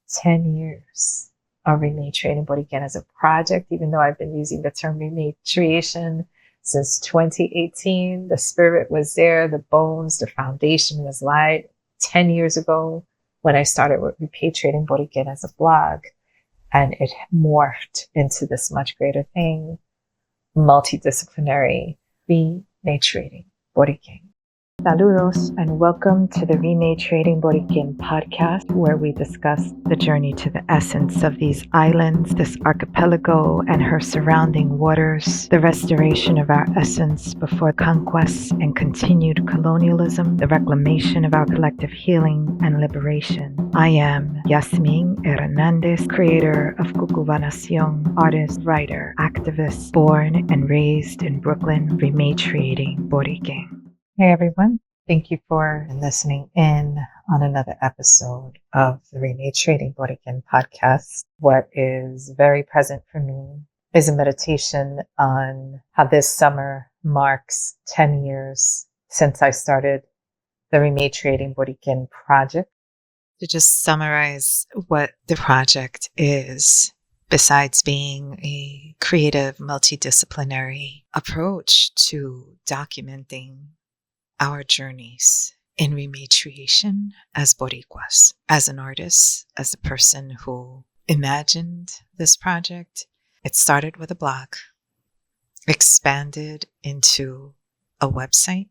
10 years of Rematriating Borikén as a project, even though I've been using the term Rematriation since 2018. The spirit was there, the bones, the foundation was laid 10 years ago when I started with Repatriating Borikén as a blog, and it morphed into this much greater thing, multidisciplinary Rematriating Borikén. Saludos and welcome to the Rematriating Boriken podcast, where we discuss the journey to the essence of these islands, this archipelago and her surrounding waters, the restoration of our essence before conquest and continued colonialism, the reclamation of our collective healing and liberation. I am Yasmín Hernández, creator of CucubaNación, artist, writer, activist, born and raised in Brooklyn, Rematriating Borikén. Hey everyone, thank you for listening in on another episode of the Rematriating Borikén podcast. What is very present for me is a meditation on how this summer marks 10 years since I started the Rematriating Borikén project. To just summarize what the project is, besides being a creative, multidisciplinary approach to documenting our journeys in rematriation as Boricuas, as an artist, as the person who imagined this project. It started with a blog, expanded into a website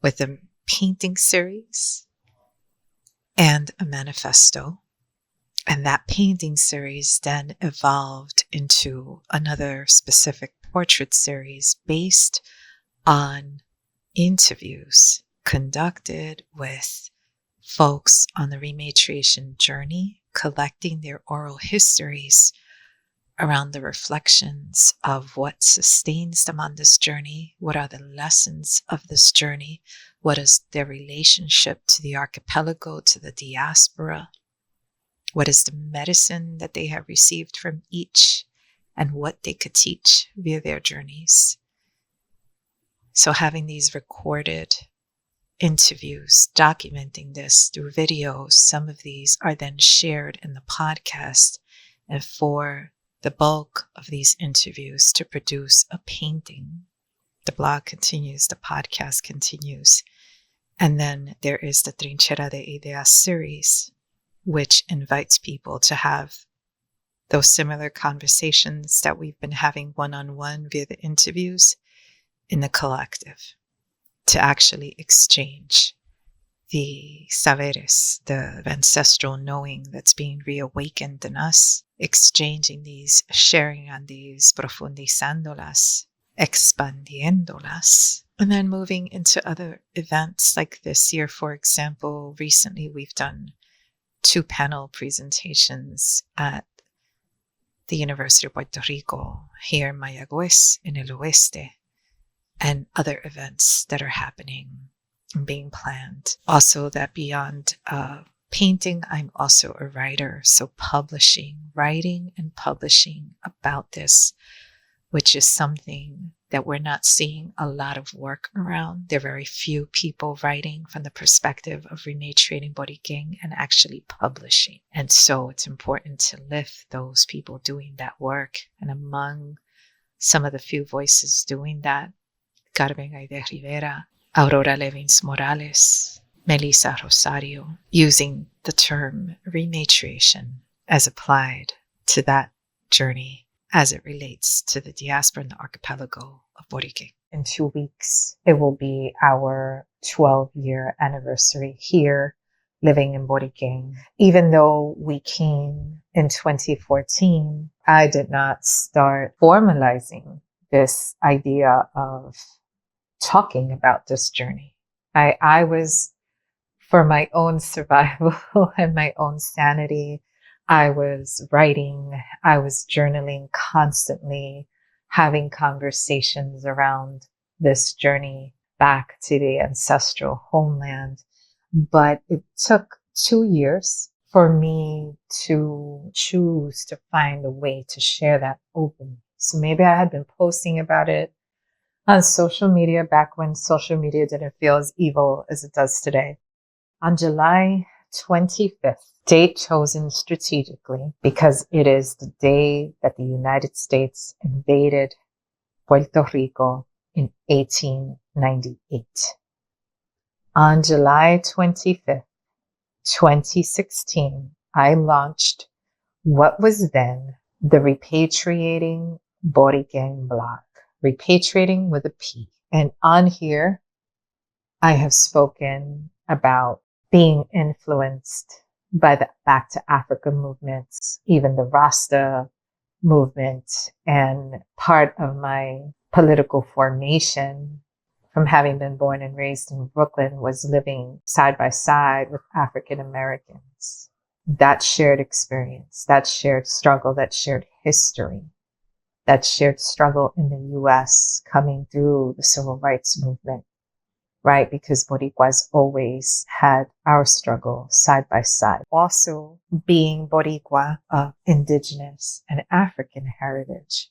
with a painting series and a manifesto. And that painting series then evolved into another specific portrait series based on interviews conducted with folks on the rematriation journey, collecting their oral histories around the reflections of what sustains them on this journey, what are the lessons of this journey, what is their relationship to the archipelago, to the diaspora, what is the medicine that they have received from each, and what they could teach via their journeys. So having these recorded interviews, documenting this through videos, some of these are then shared in the podcast, and for the bulk of these interviews to produce a painting. The blog continues, the podcast continues, and then there is the Trinchera de Ideas series, which invites people to have those similar conversations that we've been having one-on-one via the interviews in the collective, to actually exchange the saberes, the ancestral knowing that's being reawakened in us, exchanging these, sharing on these, profundizándolas, expandiéndolas, and then moving into other events like this year. For example, recently we've done 2 panel presentations at the University of Puerto Rico, here in Mayagüez, in el Oeste, and other events that are happening and being planned. Also, that beyond painting, I'm also a writer. So writing and publishing about this, which is something that we're not seeing a lot of work around. There are very few people writing from the perspective of Rematriating Borikén and actually publishing. And so it's important to lift those people doing that work. And among some of the few voices doing that, Carmen Aide Rivera, Aurora Levins Morales, Melissa Rosario, using the term rematriation as applied to that journey as it relates to the diaspora and the archipelago of Borikén. In 2 weeks, it will be our 12-year anniversary here, living in Borikén. Even though we came in 2014, I did not start formalizing this idea of talking about this journey. I was, for my own survival and my own sanity, I was writing, I was journaling constantly, having conversations around this journey back to the ancestral homeland. But it took 2 years for me to choose to find a way to share that openly. So maybe I had been posting about it on social media back when social media didn't feel as evil as it does today. On July 25th, Date chosen strategically because it is the day that the United States invaded Puerto Rico in 1898. On July 25th, 2016, I launched what was then the Repatriating Borikén blog, repatriating with a P. And on here, I have spoken about being influenced by the Back to Africa movements, even the Rasta movement, and part of my political formation from having been born and raised in Brooklyn was living side by side with African Americans. That shared experience, that shared struggle, that shared history, that shared struggle in the US coming through the civil rights movement, right? Because Boricuas always had our struggle side by side. Also, being Boricua of indigenous and African heritage,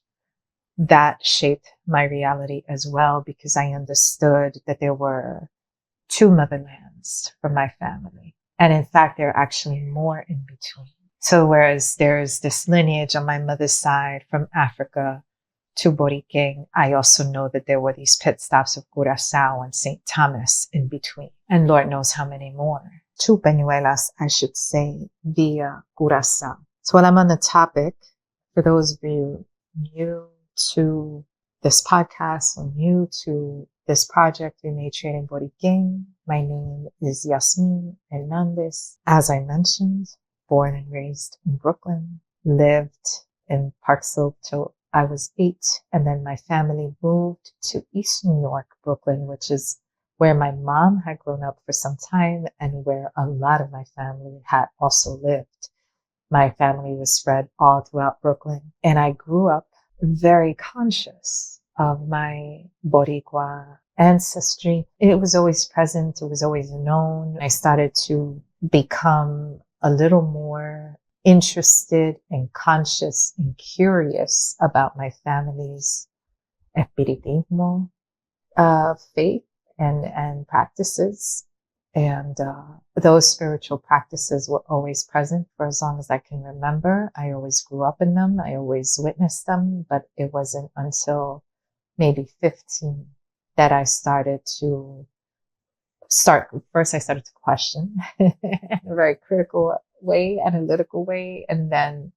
that shaped my reality as well, because I understood that there were two motherlands for my family. And in fact, there are actually more in between. So whereas there's this lineage on my mother's side from Africa to Borikén, I also know that there were these pit stops of Curaçao and St. Thomas in between. And Lord knows how many more. Two Peñuelas, I should say, via Curaçao. So while I'm on the topic, for those of you new to this podcast or new to this project, Rematriating Borikén, my name is Yasmín Hernández. As I mentioned, born and raised in Brooklyn, lived in Park Slope till I was 8, and then my family moved to East New York, Brooklyn, which is where my mom had grown up for some time and where a lot of my family had also lived. My family was spread all throughout Brooklyn, and I grew up very conscious of my Boricua ancestry. It was always present. It was always known. I started to become a little more interested and conscious and curious about my family's espiritismo, faith and practices. And those spiritual practices were always present for as long as I can remember. I always grew up in them. I always witnessed them, but it wasn't until maybe 15 that I started to first I started to question in a very critical way, analytical way, and then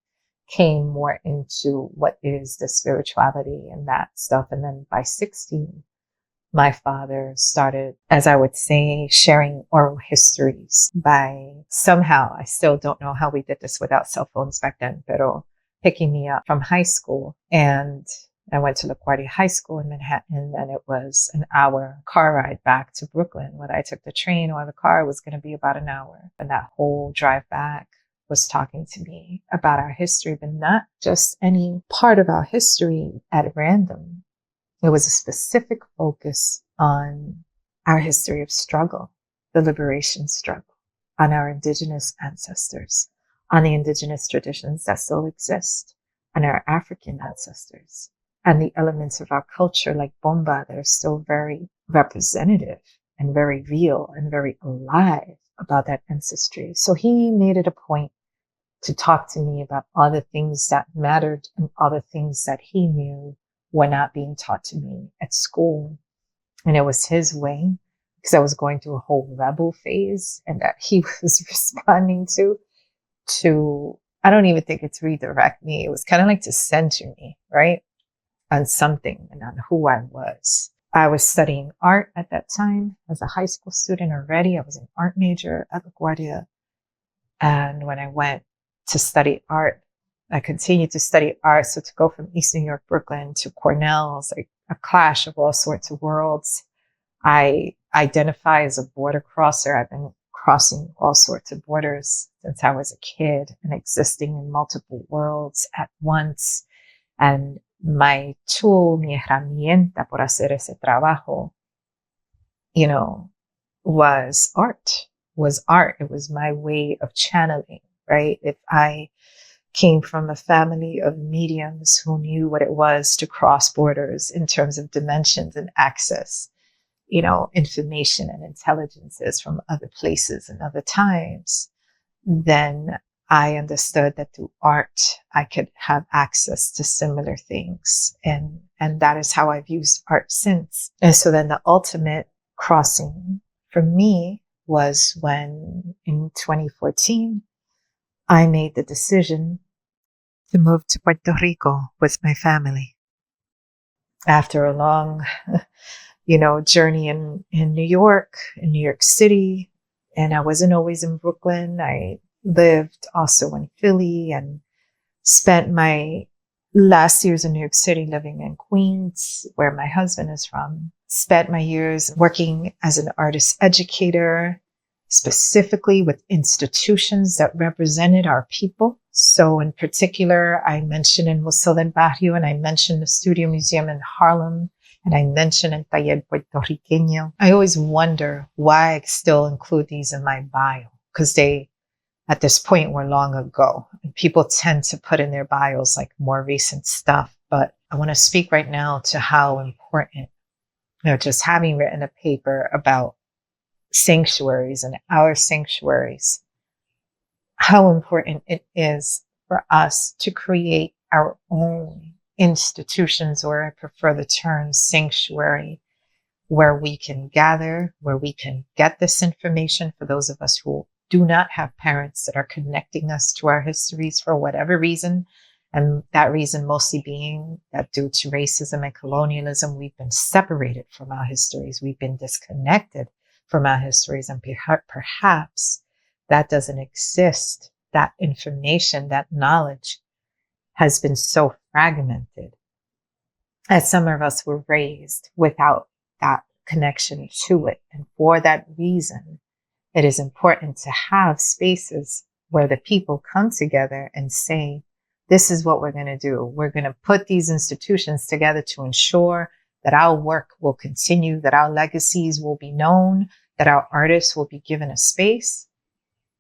came more into what is the spirituality and that stuff. And then by 16, my father started, as I would say, sharing oral histories by somehow, I still don't know how we did this without cell phones back then, pero picking me up from high school. And I went to LaGuardia High School in Manhattan, and it was an hour car ride back to Brooklyn. Whether I took the train or the car, it was going to be about an hour. And that whole drive back was talking to me about our history, but not just any part of our history at random. It was a specific focus on our history of struggle, the liberation struggle, on our indigenous ancestors, on the indigenous traditions that still exist, on our African ancestors, and the elements of our culture like bomba that are still very representative and very real and very alive about that ancestry. So he made it a point to talk to me about all the things that mattered and all the things that he knew were not being taught to me at school. And it was his way, because I was going through a whole rebel phase, and that he was responding to, I don't even think it's redirect me. It was kind of like to center me, right? On something and on who I was. I was studying art at that time as a high school student already. I was an art major at LaGuardia. And when I went to study art, I continued to study art. So to go from East New York, Brooklyn to Cornell is like a clash of all sorts of worlds. I identify as a border crosser. I've been crossing all sorts of borders since I was a kid and existing in multiple worlds at once. And my tool, mi herramienta por hacer ese trabajo, was art. It was my way of channeling, right? If I came from a family of mediums who knew what it was to cross borders in terms of dimensions and access, information and intelligences from other places and other times, then I understood that through art, I could have access to similar things. And that is how I've used art since. And so then the ultimate crossing for me was when in 2014, I made the decision to move to Puerto Rico with my family. After a long, journey in New York City, and I wasn't always in Brooklyn. I lived also in Philly and spent my last years in New York City living in Queens, where my husband is from. Spent my years working as an artist educator, specifically with institutions that represented our people. So in particular, I mentioned in Museo del Barrio, and I mentioned the Studio Museum in Harlem, and I mentioned in Taller Puertorriqueño. I always wonder why I still include these in my bio, because they, at this point, were long ago. And people tend to put in their bios like more recent stuff. But I want to speak right now to how important, just having written a paper about sanctuaries and our sanctuaries, how important it is for us to create our own institutions, or I prefer the term sanctuary, where we can gather, where we can get this information for those of us who do not have parents that are connecting us to our histories for whatever reason. And that reason mostly being that due to racism and colonialism, we've been separated from our histories. We've been disconnected from our histories, and perhaps that doesn't exist. That information, that knowledge has been so fragmented, as some of us were raised without that connection to it. And for that reason, it is important to have spaces where the people come together and say, this is what we're going to do. We're going to put these institutions together to ensure that our work will continue, that our legacies will be known, that our artists will be given a space,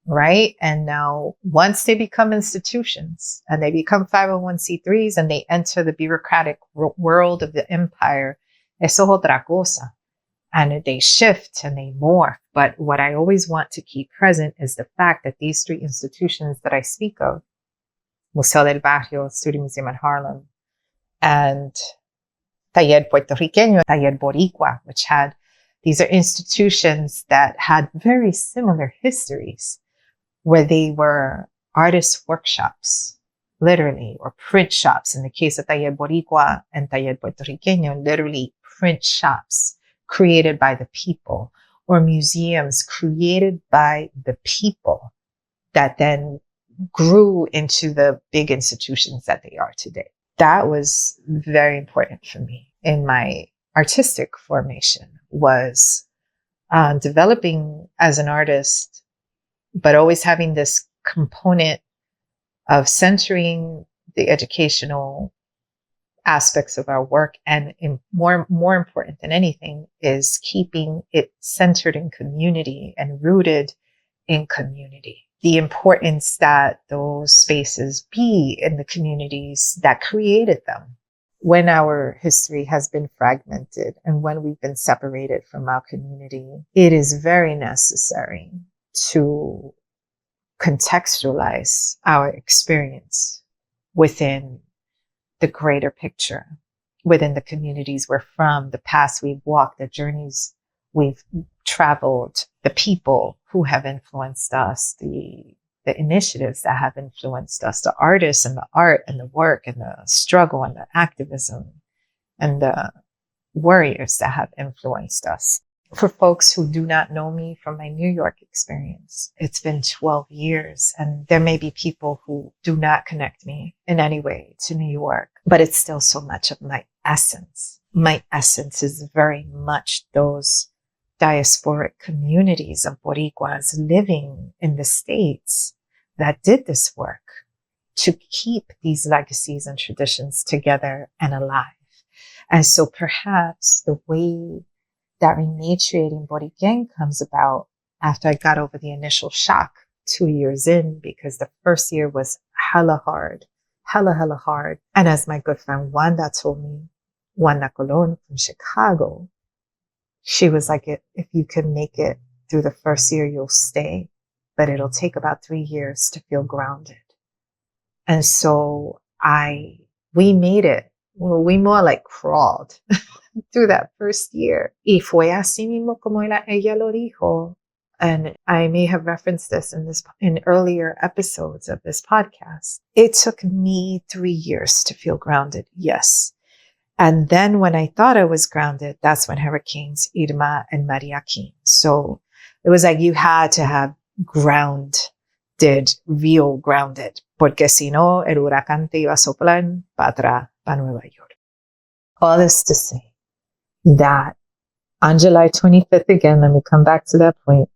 right? And now once they become institutions and they become 501c3s and they enter the bureaucratic world of the empire, eso es otra cosa. And they shift and they morph. But what I always want to keep present is the fact that these three institutions that I speak of, Museo del Barrio, Studio Museum in Harlem, and Taller Puertorriqueño, Taller Boricua, which had, these are institutions that had very similar histories, where they were artist workshops, literally, or print shops. In the case of Taller Boricua and Taller Puertorriqueño, literally print shops created by the people, or museums created by the people that then grew into the big institutions that they are today. That was very important for me in my artistic formation, was developing as an artist, but always having this component of centering the educational aspects of our work. And more important than anything is keeping it centered in community and rooted in community. The importance that those spaces be in the communities that created them. When our history has been fragmented and when we've been separated from our community, it is very necessary to contextualize our experience within the greater picture, within the communities we're from, the paths we've walked, the journeys we've traveled, the people who have influenced us, the initiatives that have influenced us, the artists and the art and the work and the struggle and the activism and the warriors that have influenced us. For folks who do not know me from my New York experience, it's been 12 years, and there may be people who do not connect me in any way to New York, but it's still so much of my essence. My essence is very much those diasporic communities of Boricuas living in the States that did this work to keep these legacies and traditions together and alive. And so perhaps the way that Rematriating Borikén comes about after I got over the initial shock 2 years in, because the first year was hella hard. And as my good friend Wanda told me, Wanda Colon from Chicago, she was like, if you can make it through the first year, you'll stay. but it'll take about 3 years to feel grounded. And so we made it. Well, we more like crawled through that first year. Y fue así mismo como ella lo dijo. And I may have referenced this in earlier episodes of this podcast. It took me 3 years to feel grounded. Yes. And then when I thought I was grounded, that's when hurricanes Irma and Maria came. So it was like you had to have real grounded, porque si no, el huracán te iba a soplar para atrás, para Nueva York. All this to say that on July 25th, again, let me come back to that point,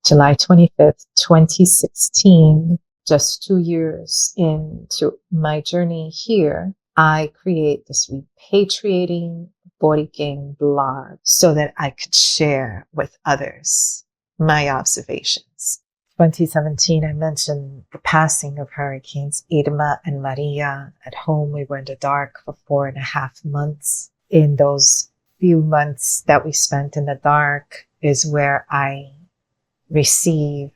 July 25th, 2016, just 2 years into my journey here, I create this Repatriating Borikén blog so that I could share with others my observations. 2017, I mentioned the passing of hurricanes Irma and Maria. At home, we were in the dark for 4.5 months. In those few months that we spent in the dark is where I received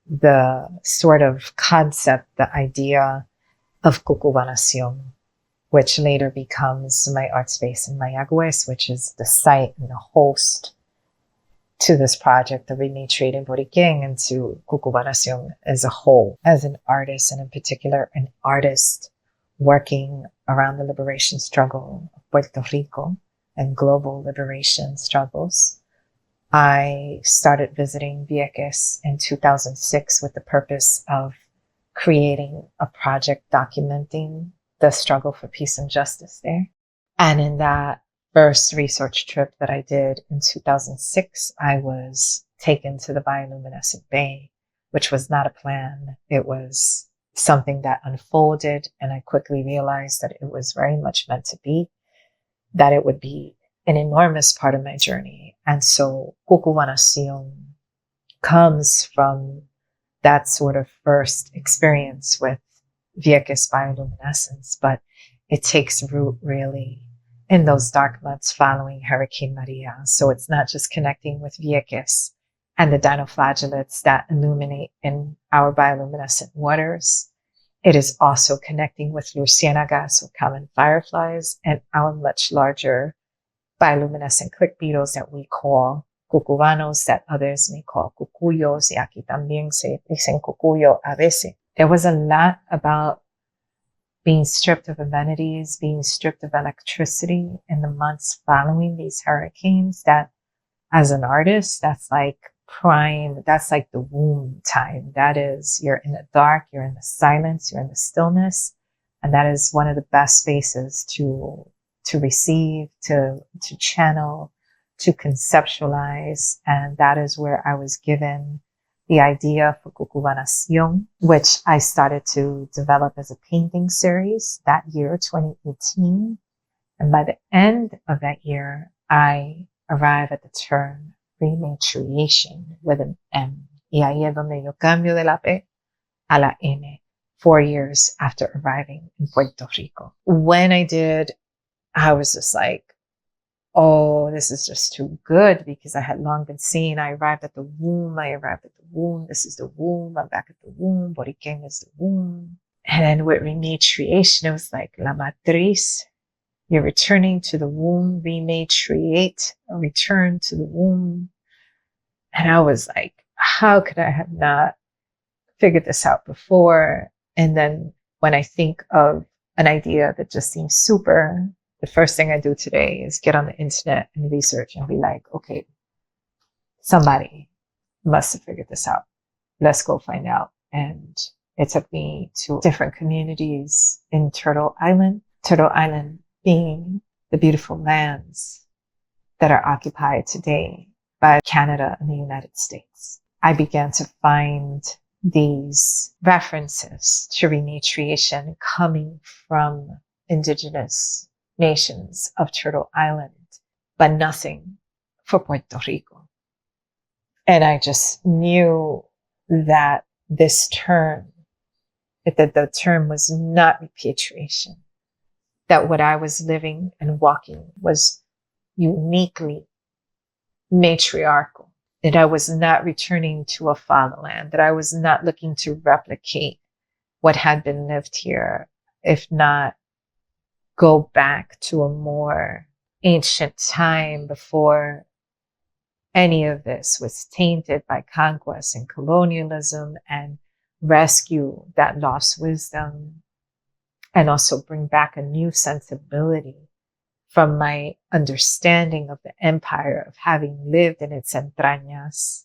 the sort of concept, the idea of CucubaNación, which later becomes my art space in Mayagüez, which is the site and the host to this project of Rematriating Borikén and to CucubaNación as a whole, as an artist, and in particular, an artist working around the liberation struggle of Puerto Rico and global liberation struggles. I started visiting Vieques in 2006 with the purpose of creating a project documenting the struggle for peace and justice there. And in that first research trip that I did in 2006, I was taken to the bioluminescent bay, which was not a plan. It was something that unfolded, and I quickly realized that it was very much meant to be, that it would be an enormous part of my journey. And so CucubaNación comes from that sort of first experience with Vieques bioluminescence, but it takes root really in those dark months following Hurricane Maria. So it's not just connecting with Vieques and the dinoflagellates that illuminate in our bioluminescent waters. It is also connecting with luciérnagas, or common fireflies, and our much larger bioluminescent click beetles that we call cucubanos, that others may call cucuyos, y aquí también se dicen cucuyo a veces. There was a lot about being stripped of amenities, being stripped of electricity in the months following these hurricanes that, as an artist, that's like prime, that's like the womb time. That is, you're in the dark, you're in the silence, you're in the stillness. And that is one of the best spaces to receive, to channel, to conceptualize. And that is where I was given the idea for CucubaNación, which I started to develop as a painting series that year, 2018. And by the end of that year, I arrive at the term Rematriation with an M. Y ahí es donde yo cambio de la P a la N 4 years after arriving in Puerto Rico. When I did, I was just like, oh, this is just too good, because I had long been seeing, I arrived at the womb, this is the womb, I'm back at the womb, Borikén is the womb. And then with rematriation, it was like, la matriz, you're returning to the womb, rematriate, return to the womb. And I was like, how could I have not figured this out before? And then when I think of an idea that just seems super, the first thing I do today is get on the internet and research and be like, okay, somebody must have figured this out. Let's go find out. And it took me to different communities in Turtle Island being the beautiful lands that are occupied today by Canada and the United States. I began to find these references to rematriation coming from indigenous nations of Turtle Island, but nothing for Puerto Rico. And I just knew that this term, that the term was not repatriation, that what I was living and walking was uniquely matriarchal. that I was not returning to a fatherland, that I was not looking to replicate what had been lived here, if not go back to a more ancient time before any of this was tainted by conquest and colonialism, and rescue that lost wisdom, and also bring back a new sensibility from my understanding of the empire, of having lived in its entrañas,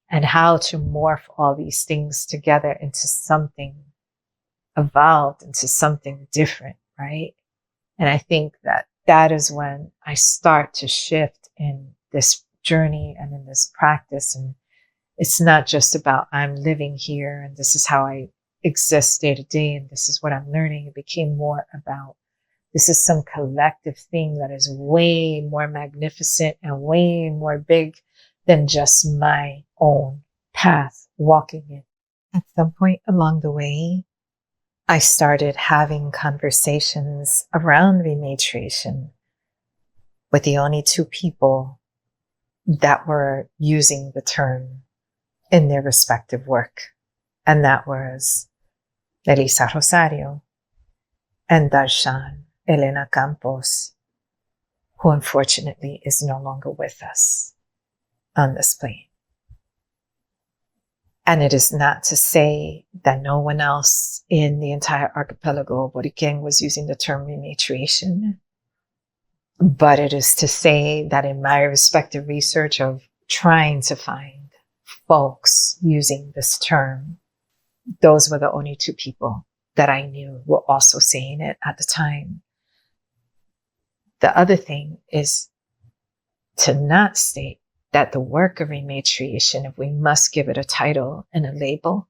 and how to morph all these things together into something evolved, into something different, right? And I think that that is when I start to shift in this journey and in this practice. And it's not just about I'm living here and this is how I exist day to day and this is what I'm learning. It became more about this is some collective thing that is way more magnificent and way more big than just my own path walking it. At some point along the way, I started having conversations around rematriation with the only two people that were using the term in their respective work. And that was Melissa Rosario and Darshan Elena Campos, who unfortunately is no longer with us on this plane. And it is not to say that no one else in the entire archipelago of Borikén was using the term rematriation, but it is to say that in my respective research of trying to find folks using this term, those were the only two people that I knew were also saying it at the time. The other thing is to not state that the work of rematriation, if we must give it a title and a label,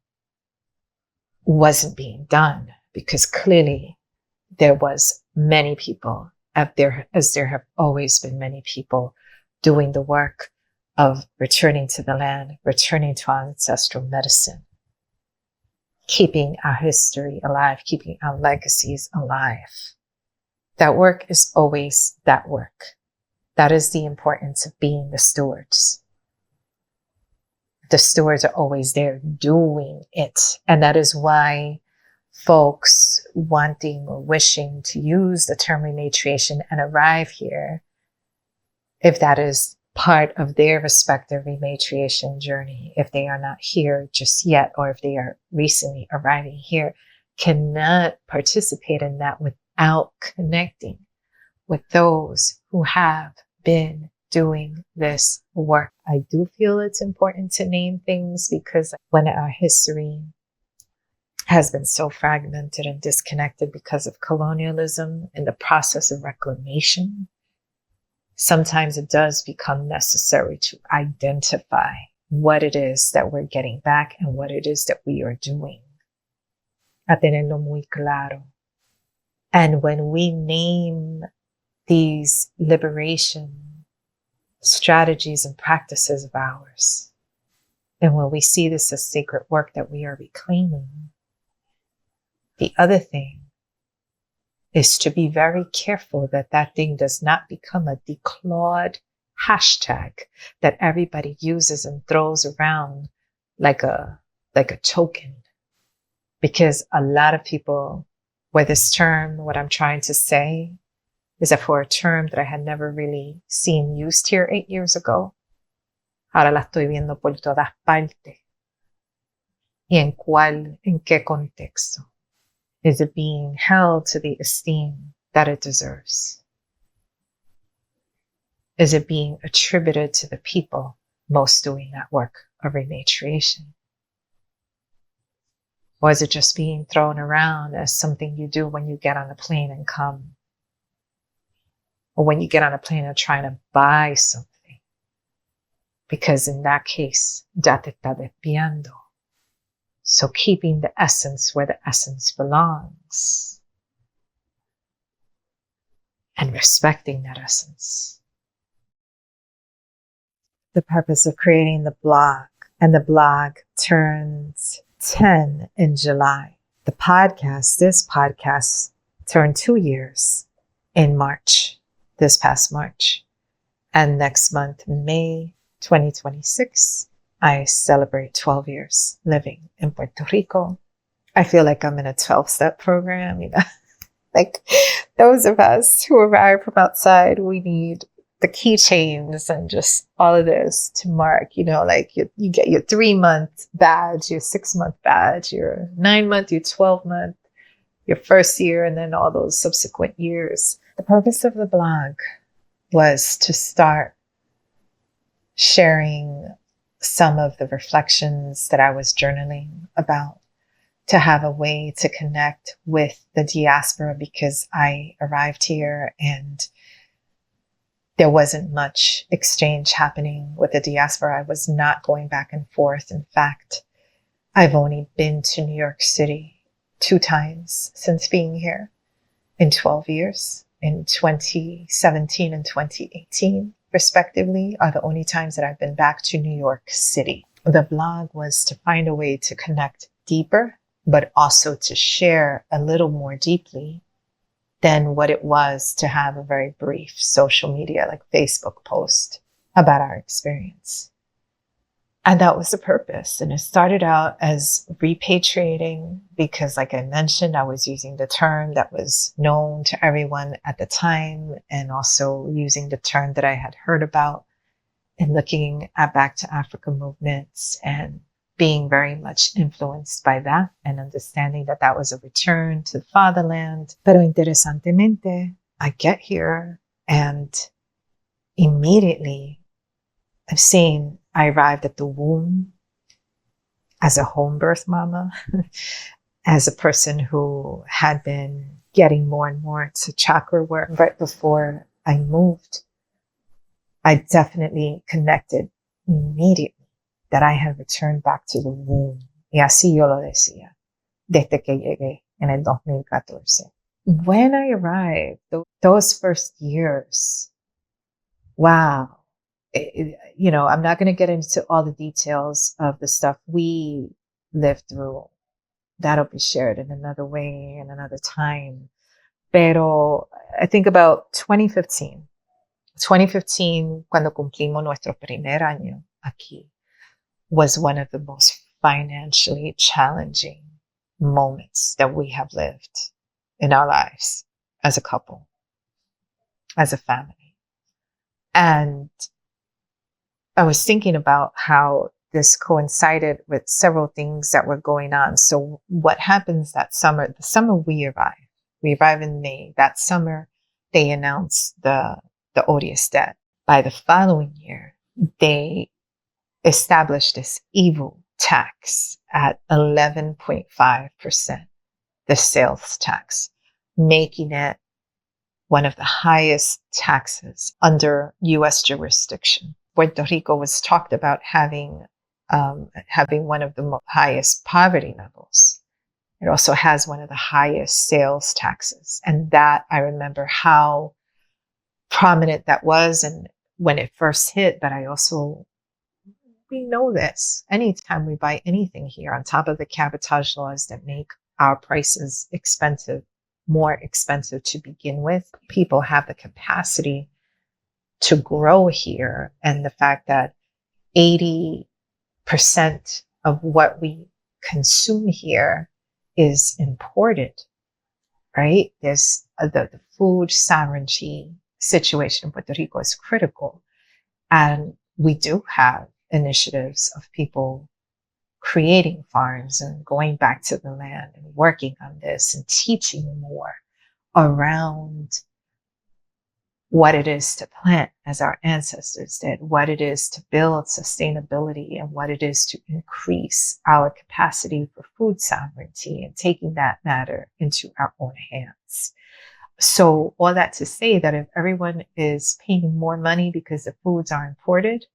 wasn't being done, because clearly there was many people out there, as there have always been many people doing the work of returning to the land, returning to our ancestral medicine, keeping our history alive, keeping our legacies alive. That work is always that work. That is the importance of being the stewards. The stewards are always there doing it. And that is why folks wanting or wishing to use the term rematriation and arrive here, if that is part of their respective rematriation journey, if they are not here just yet, or if they are recently arriving here, cannot participate in that without connecting with those who have been doing this work. I do feel it's important to name things, because when our history has been so fragmented and disconnected because of colonialism and the process of reclamation, sometimes it does become necessary to identify what it is that we're getting back and what it is that we are doing. A tenerlo muy claro. And when we name these liberation strategies and practices of ours, and when we see this as sacred work that we are reclaiming, the other thing is to be very careful that that thing does not become a declawed hashtag that everybody uses and throws around like a token. Because a lot of people, with this term, what I'm trying to say is that for a term that I had never really seen used here 8 years ago, ahora la estoy viendo por todas partes. ¿Y en qué contexto? Is it being held to the esteem that it deserves? Is it being attributed to the people most doing that work of rematriation? Or is it just being thrown around as something you do when you get on a plane and come? Or when you get on a plane and trying to buy something? Because in that case, ya te está desviando. So keeping the essence where the essence belongs and respecting that essence. The purpose of creating the blog, and the blog turns 10 in July. This podcast turned 2 years in March, this past March. And next month, May 2026, I celebrate 12 years living in Puerto Rico. I feel like I'm in a 12-step program, like those of us who arrive from outside, we need the keychains and just all of this to mark, like you get your 3-month badge, your 6-month badge, your 9-month, your 12-month, your first year, and then all those subsequent years. The purpose of the blog was to start sharing some of the reflections that I was journaling about, to have a way to connect with the diaspora, because I arrived here and there wasn't much exchange happening with the diaspora. I was not going back and forth. In fact, I've only been to New York City 2 times since being here in 12 years. In 2017 and 2018, respectively, are the only times that I've been back to New York City. The blog was to find a way to connect deeper, but also to share a little more deeply than what it was to have a very brief social media, like Facebook post about our experience. And that was the purpose. And it started out as repatriating because, like I mentioned, I was using the term that was known to everyone at the time, and also using the term that I had heard about and looking at Back to Africa movements and being very much influenced by that and understanding that that was a return to the fatherland. Pero interesantemente, I get here and immediately I arrived at the womb as a home birth mama, as a person who had been getting more and more into chakra work. Right before I moved, I definitely connected immediately that I had returned back to the womb. Y así yo lo decía, desde que llegué en el 2014. When I arrived, those first years, wow. I'm not going to get into all the details of the stuff we lived through. That'll be shared in another way, in another time. Pero I think about 2015. 2015, cuando cumplimos nuestro primer año aquí, was one of the most financially challenging moments that we have lived in our lives as a couple, as a family. And I was thinking about how this coincided with several things that were going on. So what happens that summer, the summer we arrive in May. That summer, they announced the odious debt. By the following year, they established this evil tax at 11.5%, the sales tax, making it one of the highest taxes under U.S. jurisdiction. Puerto Rico was talked about having one of the highest poverty levels. It also has one of the highest sales taxes. And that, I remember how prominent that was and when it first hit. But we know this. Anytime we buy anything here, on top of the cabotage laws that make our prices more expensive to begin with, people have the capacity to grow here, and the fact that 80% of what we consume here is imported, right? There's the food sovereignty situation in Puerto Rico is critical. And we do have initiatives of people creating farms and going back to the land and working on this and teaching more around what it is to plant as our ancestors did, what it is to build sustainability, and what it is to increase our capacity for food sovereignty and taking that matter into our own hands. So all that to say that if everyone is paying more money because the foods are imported,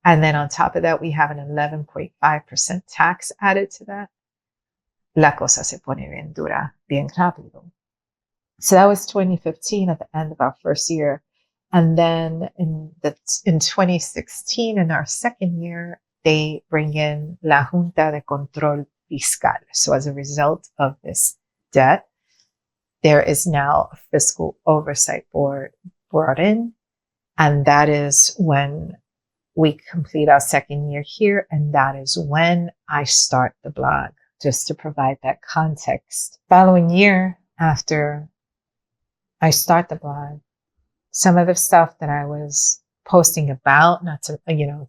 and then on top of that, we have an 11.5% tax added to that, la cosa se pone bien dura, bien rápido. So that was 2015 at the end of our first year. And then in 2016, in our second year, they bring in la Junta de Control Fiscal. So as a result of this debt, there is now a fiscal oversight board brought in. And that is when we complete our second year here, and that is when I start the blog, just to provide that context. Following year, after I start the blog, some of the stuff that I was posting about, not to,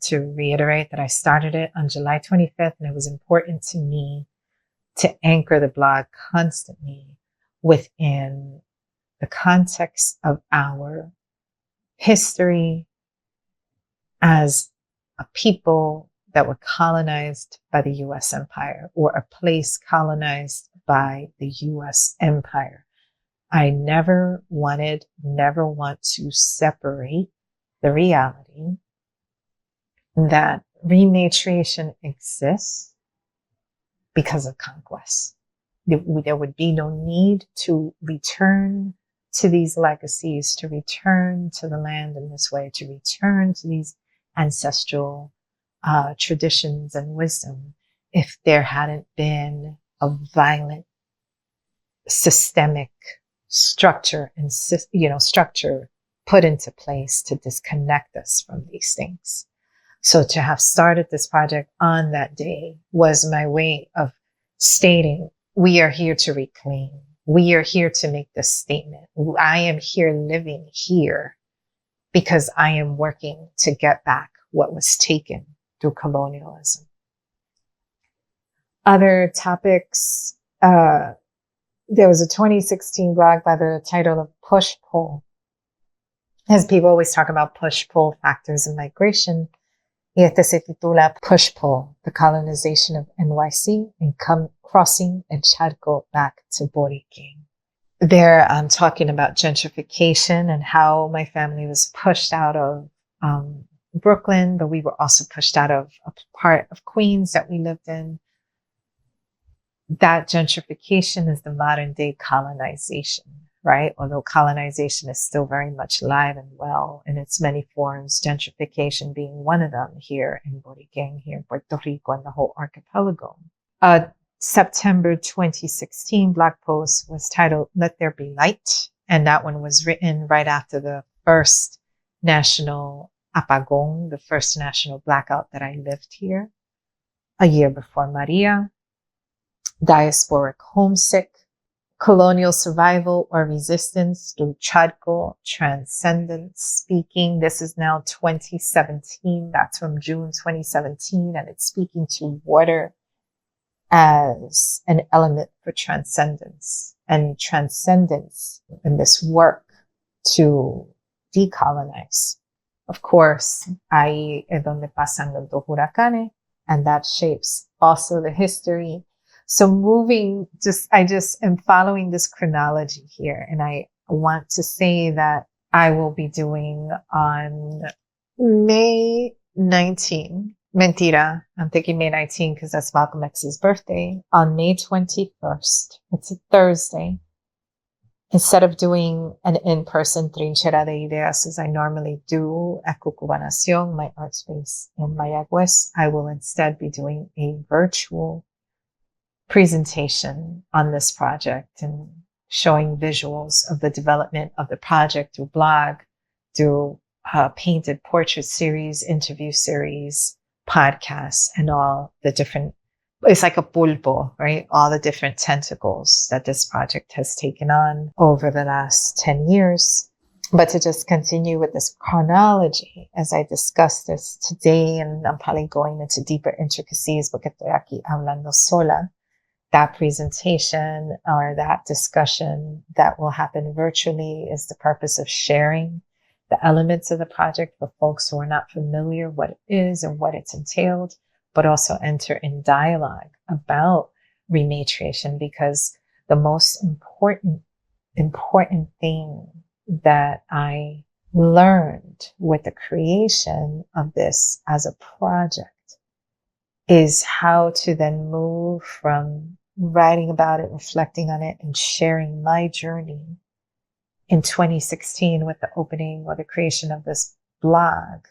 to reiterate that I started it on July 25th, and it was important to me to anchor the blog constantly within the context of our history as a people that were colonized by the U.S. empire, or a place colonized by the U.S. empire. I never want to separate the reality that rematriation exists because of conquest. There would be no need to return to these legacies, to return to the land in this way, to return to these ancestral traditions and wisdom if there hadn't been a violent, systemic structure and structure put into place to disconnect us from these things. So to have started this project on that day was my way of stating, we are here to reclaim. We are here to make this statement. I am here living here because I am working to get back what was taken through colonialism. Other topics, there was a 2016 blog by the title of Push-Pull. As people always talk about push-pull factors in migration, y este se titula Push-Pull, the colonization of NYC and crossing El Charco back to Borikén. There I'm talking about gentrification and how my family was pushed out of Brooklyn, but we were also pushed out of a part of Queens that we lived in. That gentrification is the modern day colonization, right? Although colonization is still very much alive and well in its many forms, gentrification being one of them here in Borikén, here in Puerto Rico, and the whole archipelago. September 2016 blog post was titled Let There Be Light. And that one was written right after the first national apagón, the first national blackout that I lived here, a year before Maria. Diasporic homesick, colonial survival or resistance through Charco, transcendence speaking. This is now 2017. That's from June 2017. And it's speaking to water as an element for transcendence and in this work to decolonize. Of course, ahí es donde pasan los dos huracanes, and that shapes also the history. So I just am following this chronology here, and I want to say that I will be doing on May 19. Mentira, I'm thinking May 19 because that's Malcolm X's birthday. On May 21st, it's a Thursday. Instead of doing an in-person trinchera de ideas as I normally do at CucubaNación, my art space in Mayagüez, I will instead be doing a virtual presentation on this project and showing visuals of the development of the project through blog, through painted portrait series, interview series, podcasts, and all the different, it's like a pulpo, right? All the different tentacles that this project has taken on over the last 10 years. But to just continue with this chronology, as I discuss this today, and I'm probably going into deeper intricacies porque estoy aquí hablando sola, that presentation or that discussion that will happen virtually is the purpose of sharing the elements of the project for folks who are not familiar what it is and what it's entailed, but also enter in dialogue about rematriation, because the most important thing that I learned with the creation of this as a project is how to then move from writing about it, reflecting on it, and sharing my journey in 2016 with the opening or the creation of this blog,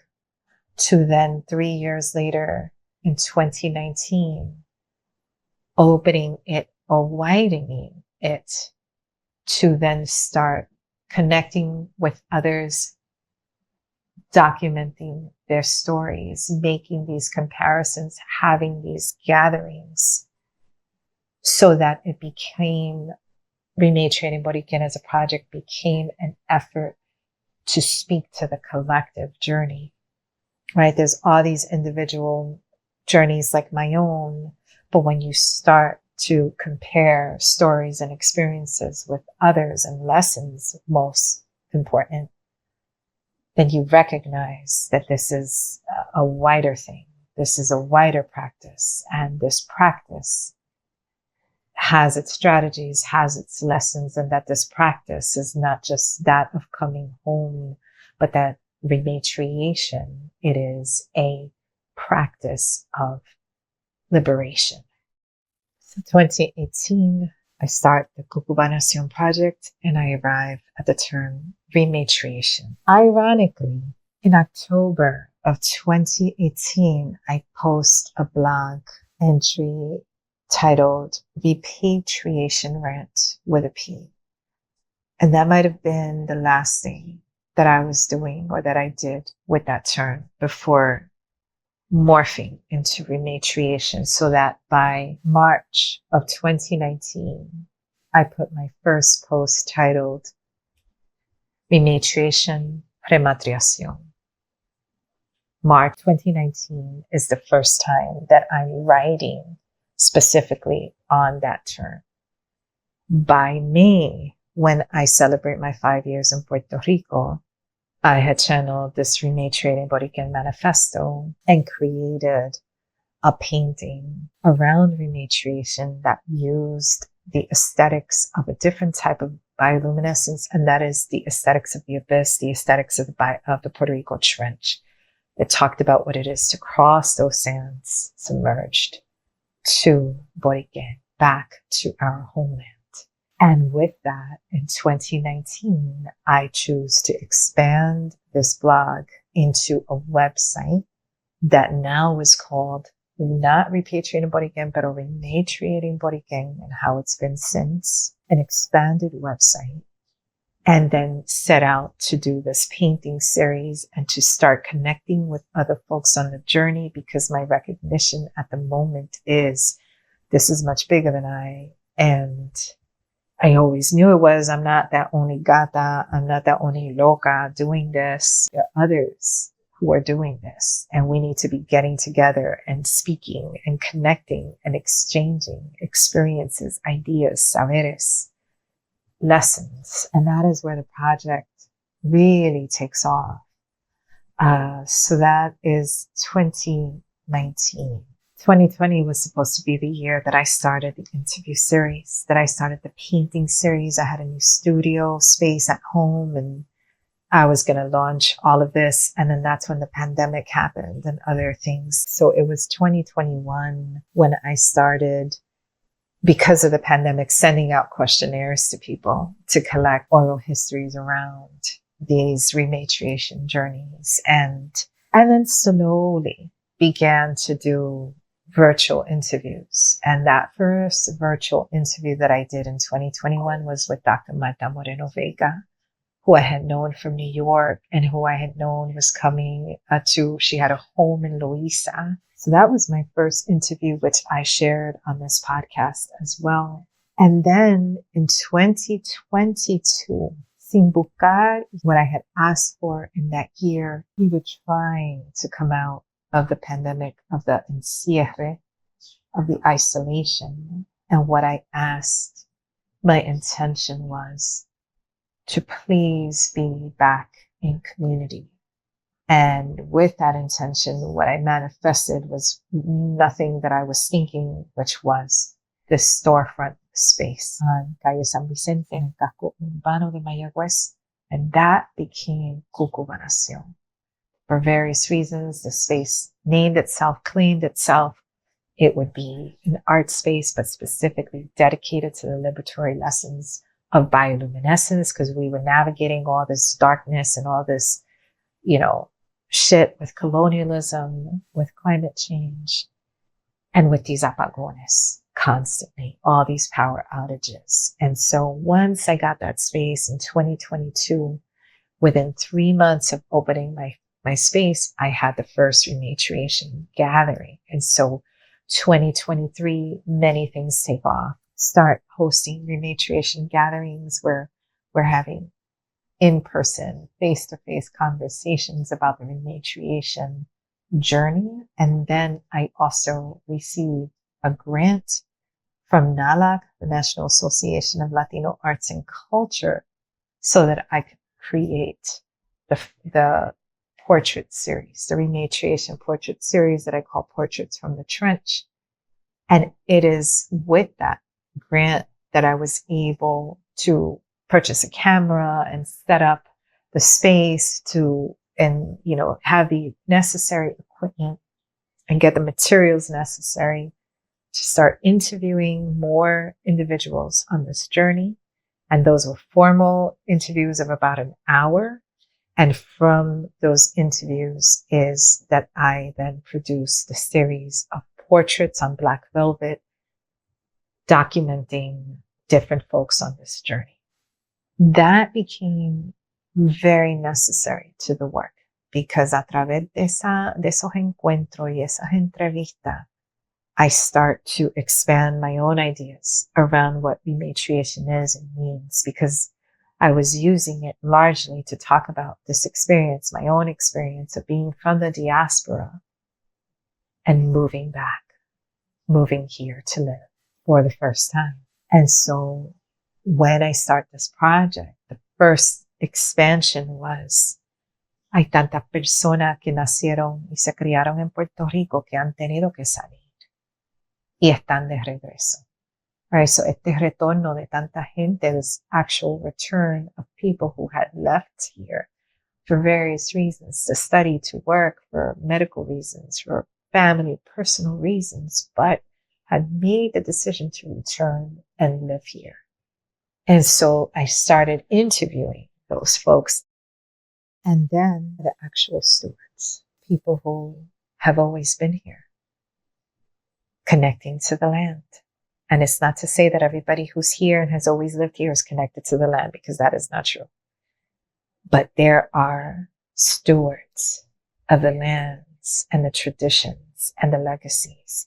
to then 3 years later in 2019, opening it or widening it to then start connecting with others documenting their stories, making these comparisons, having these gatherings, so that it became, Rematriating Borikén as a project became an effort to speak to the collective journey, right? There's all these individual journeys like my own, but when you start to compare stories and experiences with others and lessons, most important, then you recognize that this is a wider thing. This is a wider practice. And this practice has its strategies, has its lessons, and that this practice is not just that of coming home, but that rematriation, it is a practice of liberation. So 2018, I start the CucubaNación project and I arrive at the term rematriation. Ironically, in October of 2018, I post a blog entry titled Repatriation Rant with a P. And that might have been the last thing that I was doing or that I did with that term before morphing into rematriation, so that by March of 2019, I put my first post titled Rematriation, Rematriation. March 2019 is the first time that I'm writing specifically on that term. By May, when I celebrate my 5 years in Puerto Rico, I had channeled this Rematriating Boriken manifesto and created a painting around rematriation that used the aesthetics of a different type of bioluminescence, and that is the aesthetics of the abyss, the aesthetics of the Puerto Rico Trench. It talked about what it is to cross those sands submerged to Borikén, back to our homeland. And with that, in 2019, I choose to expand this blog into a website that now is called not Repatriating Borikén, but Rematriating Borikén, and how it's been since, an expanded website. And then set out to do this painting series and to start connecting with other folks on the journey, because my recognition at the moment is this is much bigger than I. And I always knew it was. I'm not that only gata. I'm not that only loca doing this. There are others who are doing this. And we need to be getting together and speaking and connecting and exchanging experiences, ideas, saberes, lessons. And that is where the project really takes off. So that is 2019. 2020 was supposed to be the year that I started the interview series, that I started the painting series. I had a new studio space at home and I was going to launch all of this. And then that's when the pandemic happened and other things. So it was 2021 when I started, because of the pandemic, sending out questionnaires to people to collect oral histories around these rematriation journeys. And then slowly began to do virtual interviews. And that first virtual interview that I did in 2021 was with Dr. Marta Moreno Vega, who I had known from New York and who I had known was coming she had a home in Louisa. So that was my first interview, which I shared on this podcast as well. And then in 2022, sin buscar what I had asked for in that year, we were trying to come out of the pandemic, of the encierre, of the isolation. And what I asked, my intention was to please be back in community. And with that intention, what I manifested was nothing that I was thinking, which was this storefront space on Calle San Vicente in el casco urbano de Mayagüez. And that became CucubaNación. For various reasons, the space named itself, claimed itself. It would be an art space, but specifically dedicated to the liberatory lessons of bioluminescence, because we were navigating all this darkness and all this, shit with colonialism, with climate change, and with these apagones constantly, all these power outages. And so once I got that space in 2022, within 3 months of opening my my space, I had the first Rematriation gathering. And so 2023, many things take off. Start hosting Rematriation gatherings where we're having in-person, face-to-face conversations about the Rematriation journey. And then I also received a grant from NALAC, the National Association of Latino Arts and Culture, so that I could create the portrait series, the Rematriation portrait series that I call Portraits from the Trench. And it is with that grant that I was able to purchase a camera and set up the space and have the necessary equipment and get the materials necessary to start interviewing more individuals on this journey. And those were formal interviews of about an hour. And from those interviews is that I then produced the series of portraits on black velvet, documenting different folks on this journey. That became very necessary to the work because a través de esos encuentros y esas entrevistas, I start to expand my own ideas around what rematriation is and means, because I was using it largely to talk about this experience, my own experience of being from the diaspora and moving here to live for the first time. And so when I start this project, the first expansion was, hay tantas personas que nacieron y se criaron en Puerto Rico que han tenido que salir y están de regreso. Right, so este retorno de tanta gente, this actual return of people who had left here for various reasons, to study, to work, for medical reasons, for family, personal reasons, but had made the decision to return and live here. And so I started interviewing those folks. And then the actual stewards, people who have always been here, connecting to the land. And it's not to say that everybody who's here and has always lived here is connected to the land, because that is not true. But there are stewards of the lands and the traditions and the legacies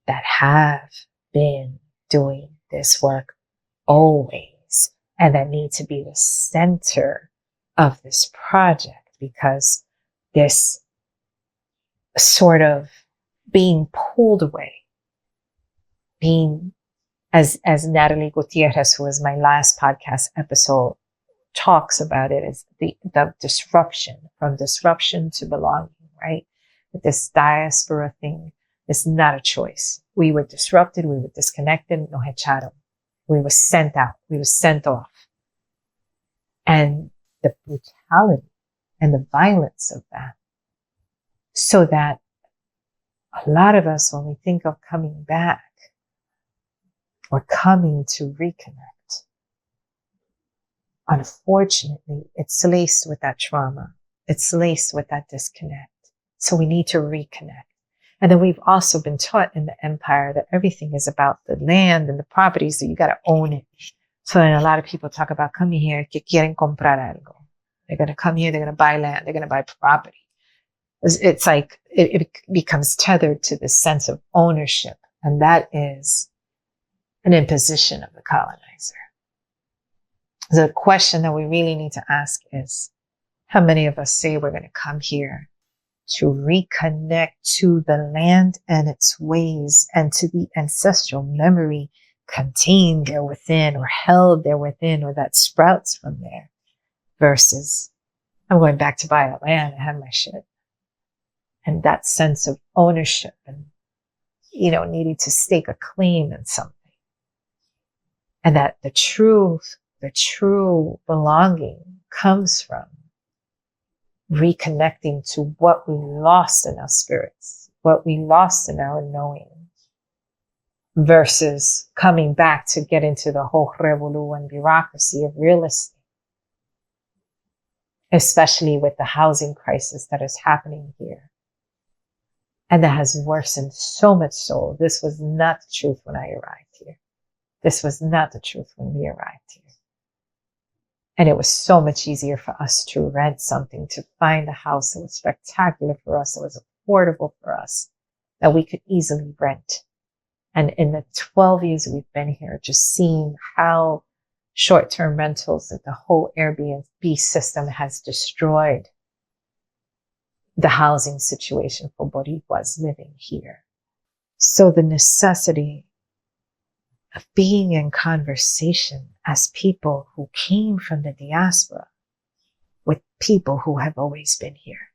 that have been doing this work always, and that need to be the center of this project, because this sort of being pulled away, being, as Natalie Gutierrez, who was my last podcast episode, talks about it, is the disruption, from disruption to belonging, right? This diaspora thing is not a choice. We were disrupted, we were disconnected, nos echaron. We were sent out, we were sent off. And the brutality and the violence of that, so that a lot of us, when we think of coming back or coming to reconnect, unfortunately, it's laced with that trauma. It's laced with that disconnect. So we need to reconnect. And then we've also been taught in the empire that everything is about the land and the properties, that you got to own it. So then a lot of people talk about coming here, que quieren comprar algo. They're going to come here, they're going to buy land, they're going to buy property. It's like it becomes tethered to this sense of ownership. And that is an imposition of the colonizer. The question that we really need to ask is, how many of us say we're going to come here to reconnect to the land and its ways, and to the ancestral memory contained there within, or held there within, or that sprouts from there, versus I'm going back to buy a land and have my shit. And that sense of ownership and, needing to stake a claim in something. And that the true belonging comes from reconnecting to what we lost in our spirits, what we lost in our knowing, versus coming back to get into the whole revolú and bureaucracy of real estate, especially with the housing crisis that is happening here. And that has worsened so much so. This was not the truth when I arrived here. This was not the truth when we arrived here. And it was so much easier for us to rent something, to find a house that was spectacular for us, that was affordable for us, that we could easily rent. And in the 12 years we've been here, just seeing how short-term rentals, that the whole Airbnb system has destroyed the housing situation for Boricuas living here. So the necessity of being in conversation as people who came from the diaspora with people who have always been here,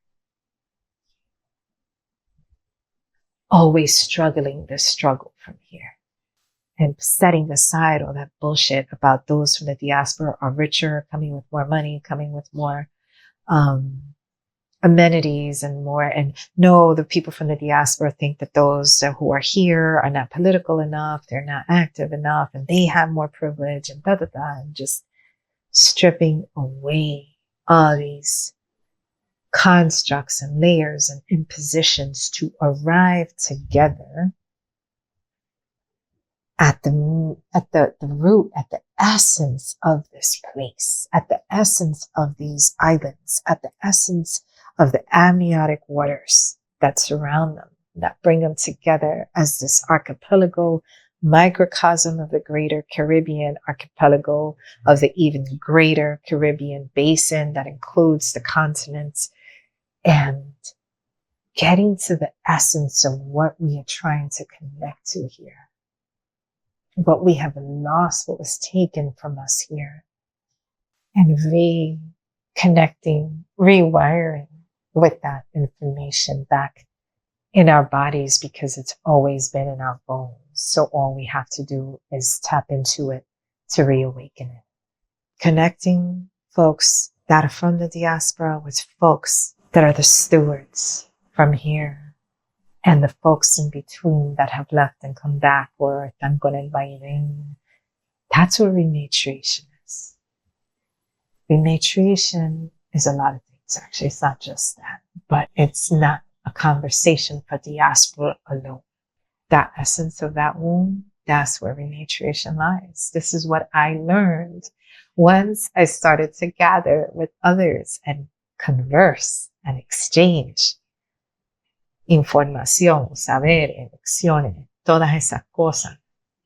always struggling the struggle from here, and setting aside all that bullshit about those from the diaspora are richer, coming with more money, coming with more amenities and more. And no, the people from the diaspora think that those who are here are not political enough, they're not active enough, and they have more privilege, and and just stripping away all these constructs and layers and impositions to arrive together at the root, at the essence of this place, at the essence of these islands, at the essence of the amniotic waters that surround them, that bring them together as this archipelago, microcosm of the greater Caribbean archipelago, of the even greater Caribbean basin that includes the continents, and getting to the essence of what we are trying to connect to here. What we have lost, what was taken from us here, and reconnecting, rewiring with that information back in our bodies, because it's always been in our bones. So all we have to do is tap into it to reawaken it. Connecting folks that are from the diaspora with folks that are the stewards from here, and the folks in between that have left and come back, or están con el vaivén. That's what rematriation is. Rematriation is a lot of things, actually. It's not just that, but it's not a conversation for diaspora alone. That essence of that womb, that's where rematriation lies. This is what I learned once I started to gather with others and converse and exchange información, saber, elecciones, todas esas cosas,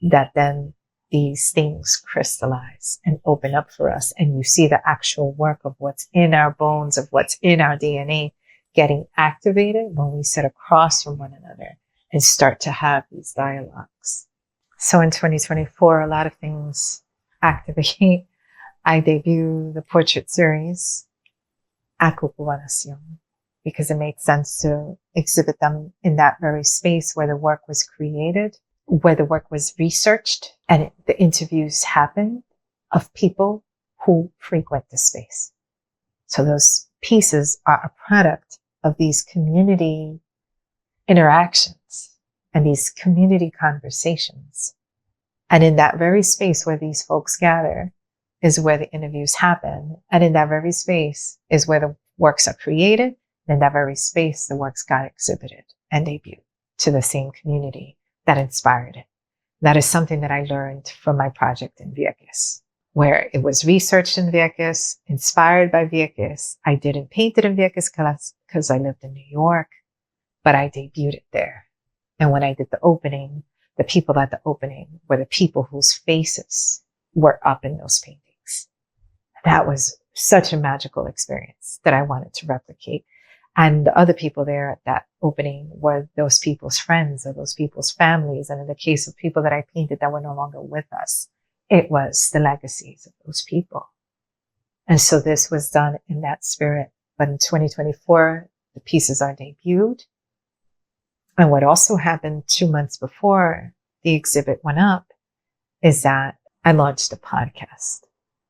that then these things crystallize and open up for us. And you see the actual work of what's in our bones, of what's in our DNA getting activated when we sit across from one another and start to have these dialogues. So in 2024, a lot of things activate. I debut the portrait series at CucubaNación, because it made sense to exhibit them in that very space where the work was created, where the work was researched, and the interviews happened of people who frequent the space. So those pieces are a product of these community interactions and these community conversations. And in that very space where these folks gather is where the interviews happen. And in that very space is where the works are created. In that very space, the works got exhibited and debuted to the same community that inspired it. That is something that I learned from my project in Vieques, where it was researched in Vieques, inspired by Vieques. I didn't paint it in Vieques because I lived in New York, but I debuted it there. And when I did the opening, the people at the opening were the people whose faces were up in those paintings. That was such a magical experience that I wanted to replicate. And the other people there at that opening were those people's friends or those people's families. And in the case of people that I painted that were no longer with us, it was the legacies of those people. And so this was done in that spirit. But in 2024, the pieces are debuted. And what also happened 2 months before the exhibit went up is that I launched a podcast.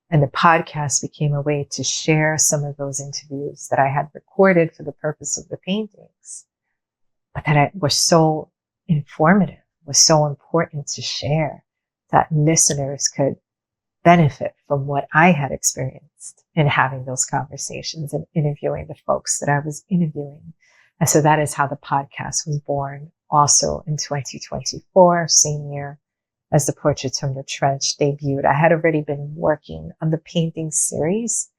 And the podcast became a way to share some of those interviews that I had recorded for the purpose of the paintings, but that were so informative, was so important to share, that listeners could benefit from what I had experienced in having those conversations and interviewing the folks that I was interviewing. And so that is how the podcast was born, also in 2024, same year as the Portraits from the Trench debuted. I had already been working on the painting series,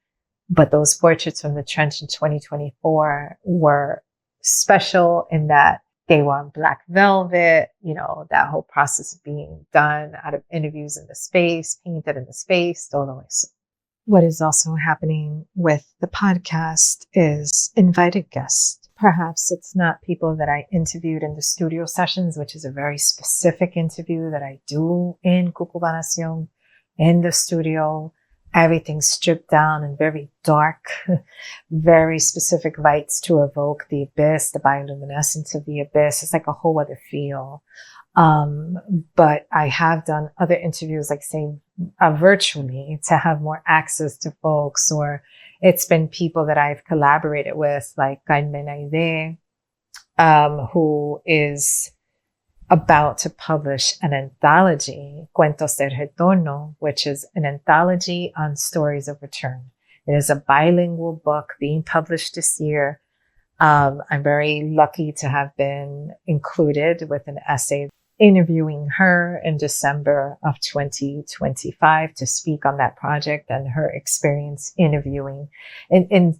but those Portraits from the Trench in 2024 were special in that they were on black velvet, that whole process of being done out of interviews in the space, painted in the space, todo eso. What is also happening with the podcast is invited guests. Perhaps it's not people that I interviewed in the studio sessions, which is a very specific interview that I do in CucubaNación, in the studio. Everything's stripped down and very dark, very specific lights to evoke the abyss, the bioluminescence of the abyss. It's like a whole other feel. But I have done other interviews, like say, virtually to have more access to folks, or it's been people that I've collaborated with, like Carmen Aide, who is about to publish an anthology, Cuentos del Retorno, which is an anthology on stories of return. It is a bilingual book being published this year. I'm very lucky to have been included with an essay interviewing her in December of 2025 to speak on that project and her experience interviewing. And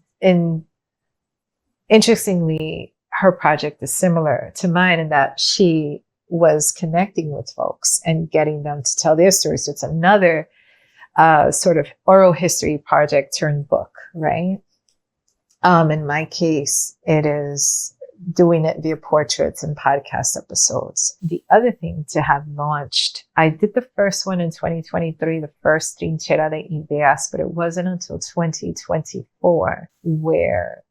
interestingly, her project is similar to mine in that she was connecting with folks and getting them to tell their stories. So it's another sort of oral history project turned book, right? In my case, it is doing it via portraits and podcast episodes. The other thing to have launched, I did the first one in 2023, the first Trinchera de Ideas, but it wasn't until 2024 where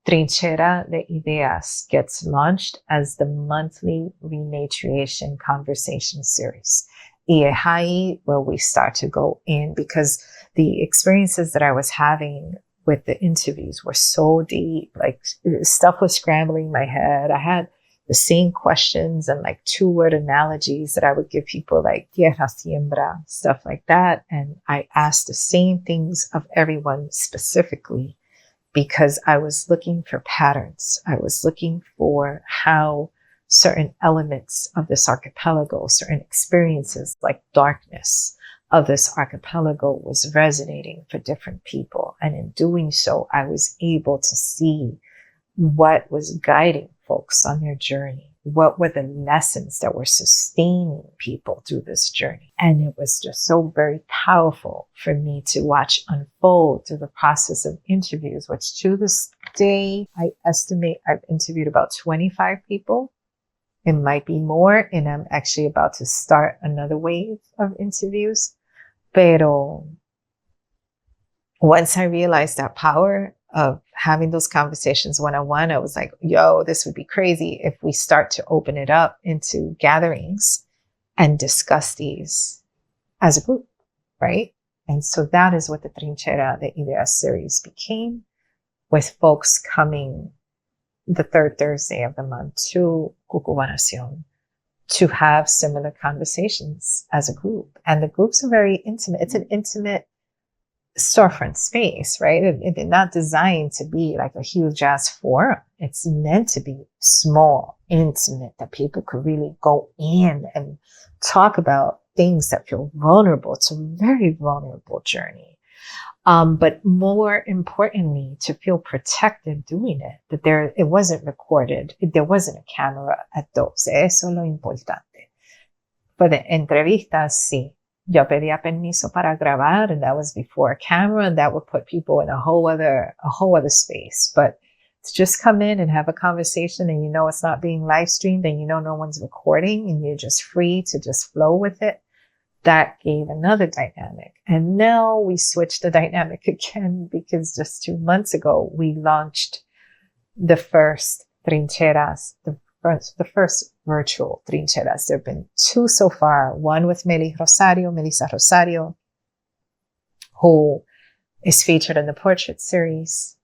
Trinchera de Ideas gets launched as the monthly Rematriation conversation series. Y es ahí where we start to go in, because the experiences that I was having with the interviews were so deep, like stuff was scrambling my head. I had the same questions and like 2-word analogies that I would give people, like tierra siembra, stuff like that. And I asked the same things of everyone specifically because I was looking for patterns. I was looking for how certain elements of this archipelago, certain experiences like darkness of this archipelago was resonating for different people. And in doing so, I was able to see what was guiding folks on their journey. What were the lessons that were sustaining people through this journey? And it was just so very powerful for me to watch unfold through the process of interviews, which to this day, I estimate I've interviewed about 25 people. It might be more, and I'm actually about to start another wave of interviews. Pero once I realized that power of having those conversations one-on-one, I was like, yo, this would be crazy if we start to open it up into gatherings and discuss these as a group, right? And so that is what the Trinchera de Ideas series became, with folks coming the third Thursday of the month to CucubaNación to have similar conversations as a group. And the groups are very intimate. It's an intimate storefront space, right? It's not designed to be like a huge ass forum. It's meant to be small, intimate, that people could really go in and talk about things that feel vulnerable. It's a very vulnerable journey. But more importantly, to feel protected doing it, that it wasn't recorded. There wasn't a camera at those. Eso es lo importante. For the entrevistas, sí. Yo pedía permiso para grabar, and that was before a camera, and that would put people in a whole other space. But to just come in and have a conversation, and it's not being live streamed, and no one's recording, and you're just free to just flow with it, that gave another dynamic. And now we switched the dynamic again, because just 2 months ago, we launched the first trincheras, the first virtual trincheras. There have been 2 so far. One with Melissa Rosario, who is featured in the portrait series,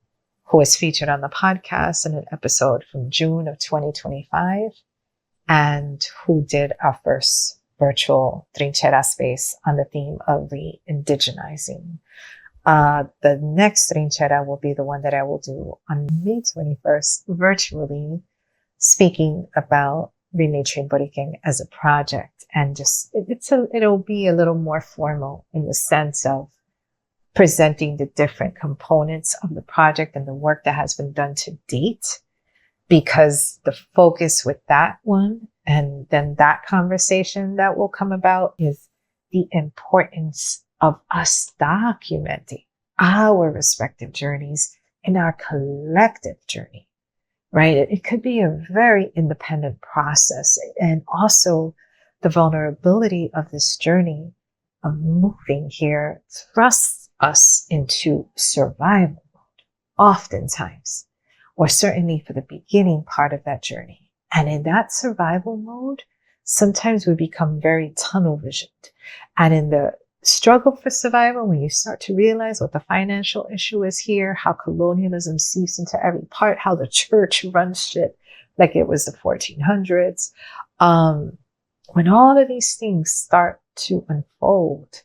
who is featured on the podcast in an episode from June of 2025, and who did our first virtual trinchera space on the theme of re-indigenizing. The next trinchera will be the one that I will do on May 21st, virtually, speaking about Rematriating Borikén as a project, and just it'll be a little more formal in the sense of presenting the different components of the project and the work that has been done to date, because the focus with that one and then that conversation that will come about is the importance of us documenting our respective journeys and our collective journey, right? It could be a very independent process, and also the vulnerability of this journey of moving here thrusts us into survival mode, oftentimes, or certainly for the beginning part of that journey. And in that survival mode, sometimes we become very tunnel visioned. And in the struggle for survival, when you start to realize what the financial issue is here, how colonialism seeps into every part, how the church runs shit like it was the 1400s, when all of these things start to unfold,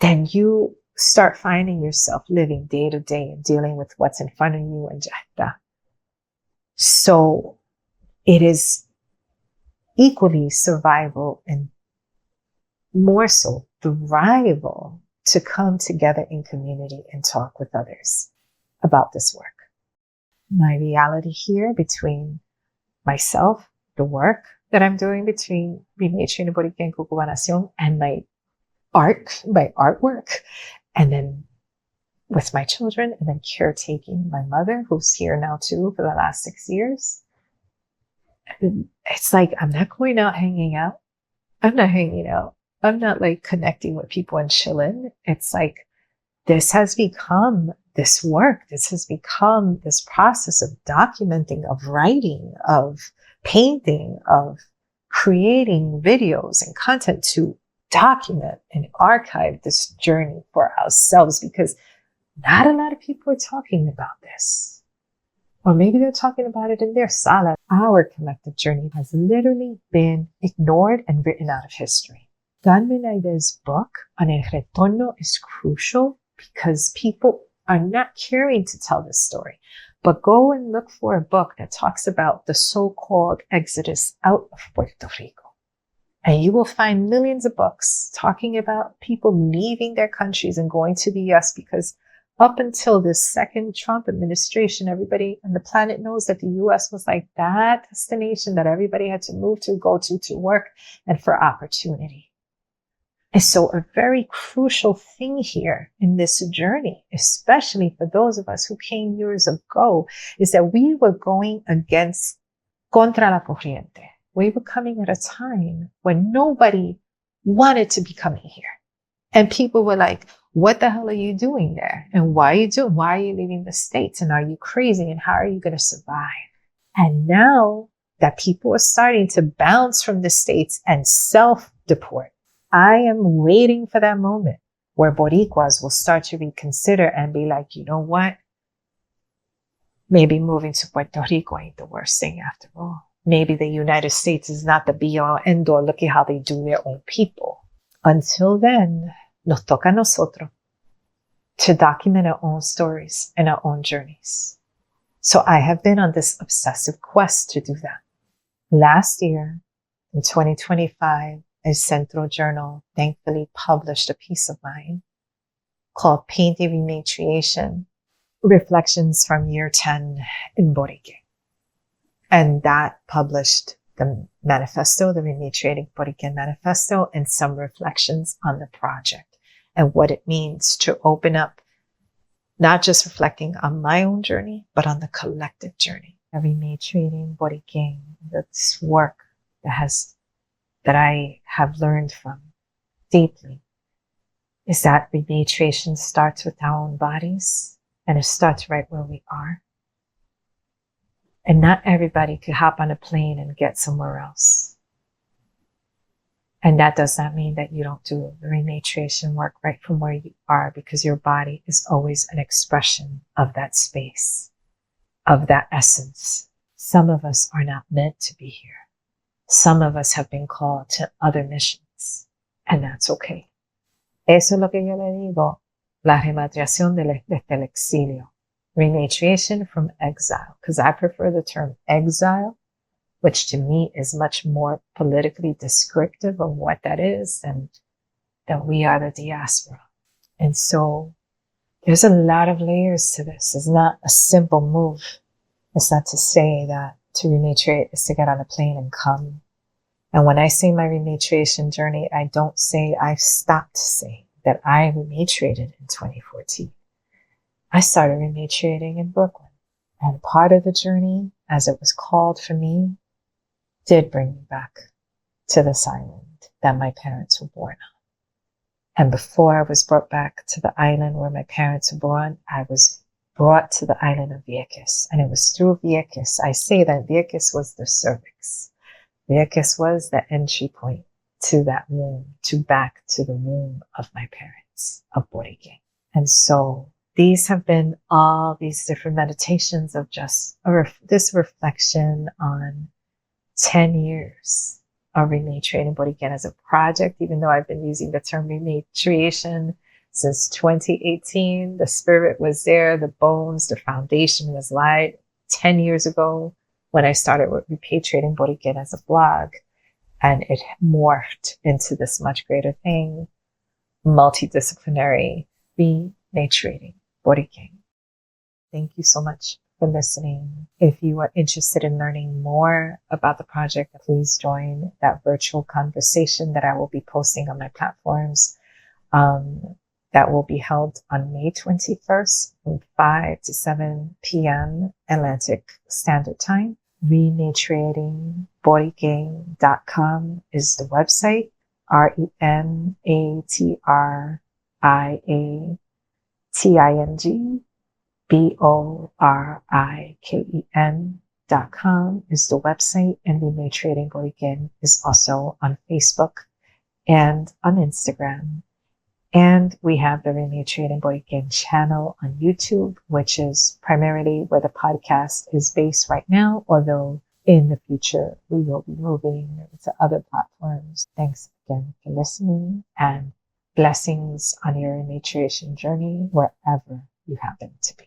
then you start finding yourself living day to day and dealing with what's in front of you and jahda. So it is equally survival and more so thrival to come together in community and talk with others about this work. My reality here between myself, the work that I'm doing between Rematriating Borikén and CucubaNación, and my artwork, and then with my children, and then caretaking my mother, who's here now too for the last 6 years. It's like, I'm not going out hanging out. I'm not hanging out. I'm not like connecting with people and chilling. It's like, this has become this work. This has become this process of documenting, of writing, of painting, of creating videos and content to document and archive this journey for ourselves, because not a lot of people are talking about this. Or maybe they're talking about it in their sala. Our collective journey has literally been ignored and written out of history. Carmen Aide's book on El Retorno is crucial because people are not caring to tell this story. But go and look for a book that talks about the so-called exodus out of Puerto Rico. And you will find millions of books talking about people leaving their countries and going to the US, because up until this second Trump administration, everybody on the planet knows that the US was like that destination that everybody had to move to, go to work and for opportunity. And so a very crucial thing here in this journey, especially for those of us who came years ago, is that we were going against contra la corriente. We were coming at a time when nobody wanted to be coming here. And people were like, what the hell are you doing there? And why are you leaving the States? And are you crazy? And how are you going to survive? And now that people are starting to bounce from the States and self-deport, I am waiting for that moment where Boricuas will start to reconsider and be like, you know what? Maybe moving to Puerto Rico ain't the worst thing after all. Maybe the United States is not the be-all, end-all. Look at how they do their own people. Until then, nos toca a nosotros to document our own stories and our own journeys. So I have been on this obsessive quest to do that. Last year, in 2025, a Central Journal thankfully published a piece of mine called Painting Rematriation, Reflections from Year 10 in Borikén. And that published the manifesto, the Rematriating Borikén manifesto, and some reflections on the project and what it means to open up, not just reflecting on my own journey, but on the collective journey. Rematriating Borikén, this work that I have learned from deeply, is that rematriation starts with our own bodies, and it starts right where we are. And not everybody could hop on a plane and get somewhere else. And that does not mean that you don't do the rematriation work right from where you are, because your body is always an expression of that space, of that essence. Some of us are not meant to be here. Some of us have been called to other missions, and that's okay. Eso es lo que yo le digo, la rematriación desde el exilio. Rematriation from exile, because I prefer the term exile which to me is much more politically descriptive of what that is than we are the diaspora. And so there's a lot of layers to this. It's not a simple move. It's not to say that to rematriate is to get on a plane and come. And when I say my rematriation journey, I don't say I've stopped saying that I rematriated in 2014. I started rematriating in Brooklyn. And part of the journey, as it was called for me, did bring me back to this island that my parents were born on. And before I was brought back to the island where my parents were born, I was brought to the island of Vieques. And it was through Vieques. I say that Vieques was the cervix. Vieques was the entry point to that womb, back to the womb of my parents, of Borikén. And so these have been all these different meditations of just this reflection on 10 years of Rematriating Borikén as a project, even though I've been using the term rematriation since 2018. The spirit was there, the bones, the foundation was laid 10 years ago when I started with Repatriating Borikén as a blog, and it morphed into this much greater thing, multidisciplinary Rematriating Borikén. Thank you so much for listening. If you are interested in learning more about the project, please join that virtual conversation that I will be posting on my platforms. That will be held on May 21st from 5 to 7 p.m. Atlantic Standard Time. Rematriatingboriken.com is the website. RematriatingBoriken.com is the website, and Rematriating Boriken is also on Facebook and on Instagram. And we have the Rematriating Borikén channel on YouTube, which is primarily where the podcast is based right now, although in the future we will be moving to other platforms. Thanks again for listening, and blessings on your rematriation journey wherever you happen to be.